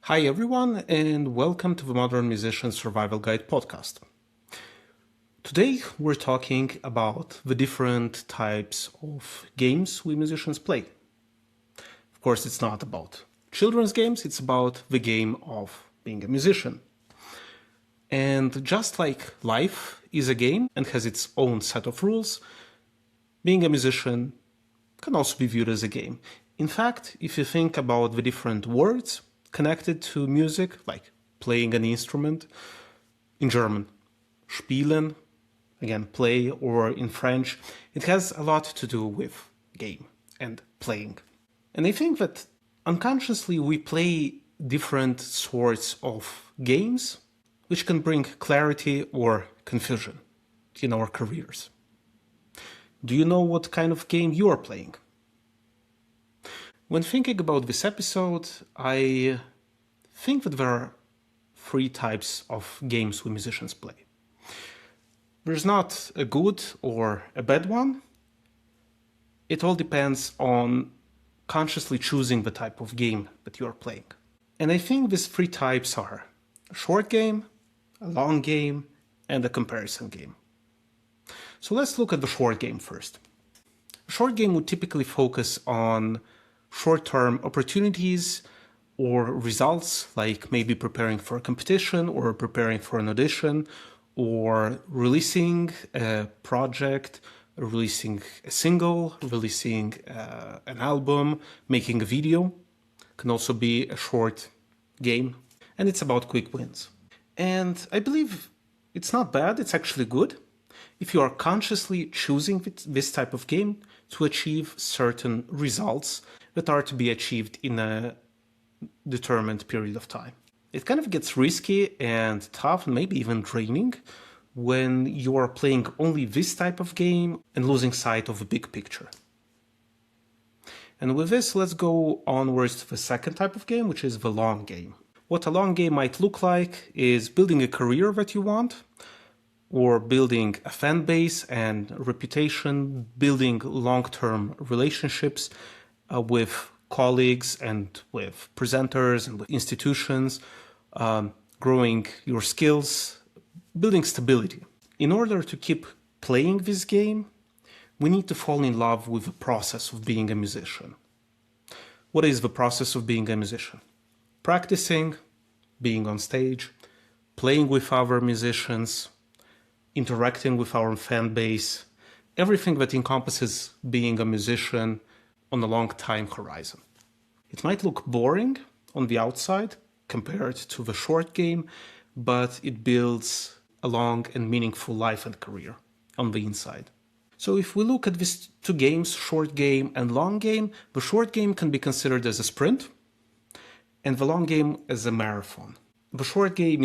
Hi everyone, and welcome to the Modern Musician Survival Guide podcast. Today we're talking about the different types of games we musicians play. Of course, it's not about children's games, it's about the game of being a musician. And just like life is a game and has its own set of rules, being a musician can also be viewed as a game. In fact, if you think about the different words connected to music, like playing an instrument, in German, spielen, again, play, or in French, it has a lot to do with game and playing. And I think that unconsciously we play different sorts of games which can bring clarity or confusion in our careers. Do you know what kind of game you are playing? When thinking about this episode, I think that there are three types of games we musicians play. There's not a good or a bad one. It all depends on consciously choosing the type of game that you are playing. And I think these three types are a short game, a long game, and a comparison game. So let's look at the short game first. A short game would typically focus on short-term opportunities or results, like maybe preparing for a competition or preparing for an audition or releasing a project, releasing a single, releasing an album, making a video. Can also be a short game, and it's about quick wins. And I believe it's not bad, it's actually good if you are consciously choosing this type of game to achieve certain results that are to be achieved in a determined period of time. It kind of gets risky and tough and maybe even draining when you are playing only this type of game and losing sight of the big picture. And with this, let's go onwards to the second type of game, which is the long game. What a long game might look like is building a career that you want, or building a fan base and reputation, building long-term relationships with colleagues and with presenters and with institutions, growing your skills, building stability. In order to keep playing this game, we need to fall in love with the process of being a musician. What is the process of being a musician? Practicing, being on stage, playing with other musicians, interacting with our fan base, everything that encompasses being a musician on a long time horizon. It might look boring on the outside compared to the short game, but it builds a long and meaningful life and career on the inside. So if we look at these two games, short game and long game, the short game can be considered as a sprint and the long game as a marathon. The short game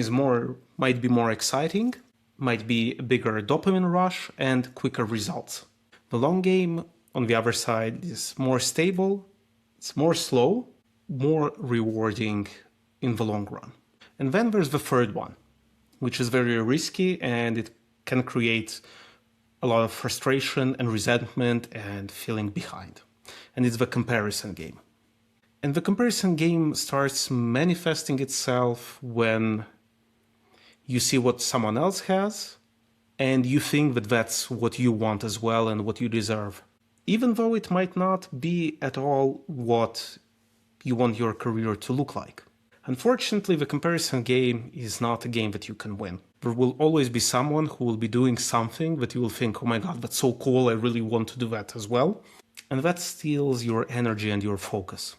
might be more exciting, might be a bigger dopamine rush and quicker results. The long game, on the other side, is more stable, it's more slow, more rewarding in the long run. And then there's the third one, which is very risky and it can create a lot of frustration and resentment and feeling behind. And it's the comparison game. And the comparison game starts manifesting itself when you see what someone else has, and you think that that's what you want as well and what you deserve, even though it might not be at all what you want your career to look like. Unfortunately, the comparison game is not a game that you can win. There will always be someone who will be doing something that you will think, oh my god, that's so cool, I really want to do that as well. And that steals your energy and your focus.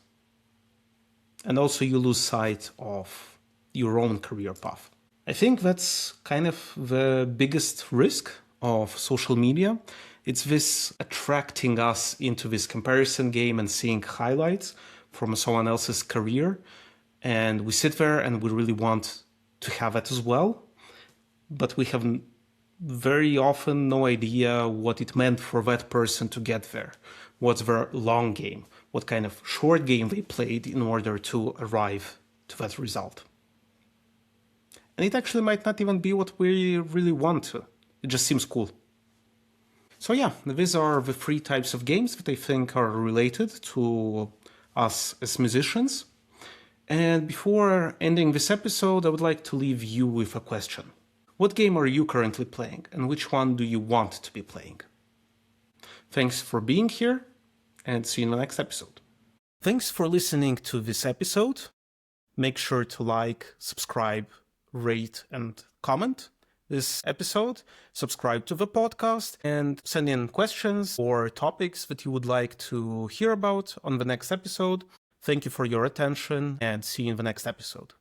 And also you lose sight of your own career path. I think that's kind of the biggest risk of social media. It's this attracting us into this comparison game and seeing highlights from someone else's career. And we sit there and we really want to have it as well. But we have very often no idea what it meant for that person to get there. What's their long game? What kind of short game they played in order to arrive to that result. And it actually might not even be what we really want to. It just seems cool. So yeah, these are the three types of games that I think are related to us as musicians. And before ending this episode, I would like to leave you with a question. What game are you currently playing, and which one do you want to be playing? Thanks for being here, and see you in the next episode. Thanks for listening to this episode. Make sure to like, subscribe, rate, and comment this episode. Subscribe to the podcast and send in questions or topics that you would like to hear about on the next episode. Thank you for your attention, and see you in the next episode.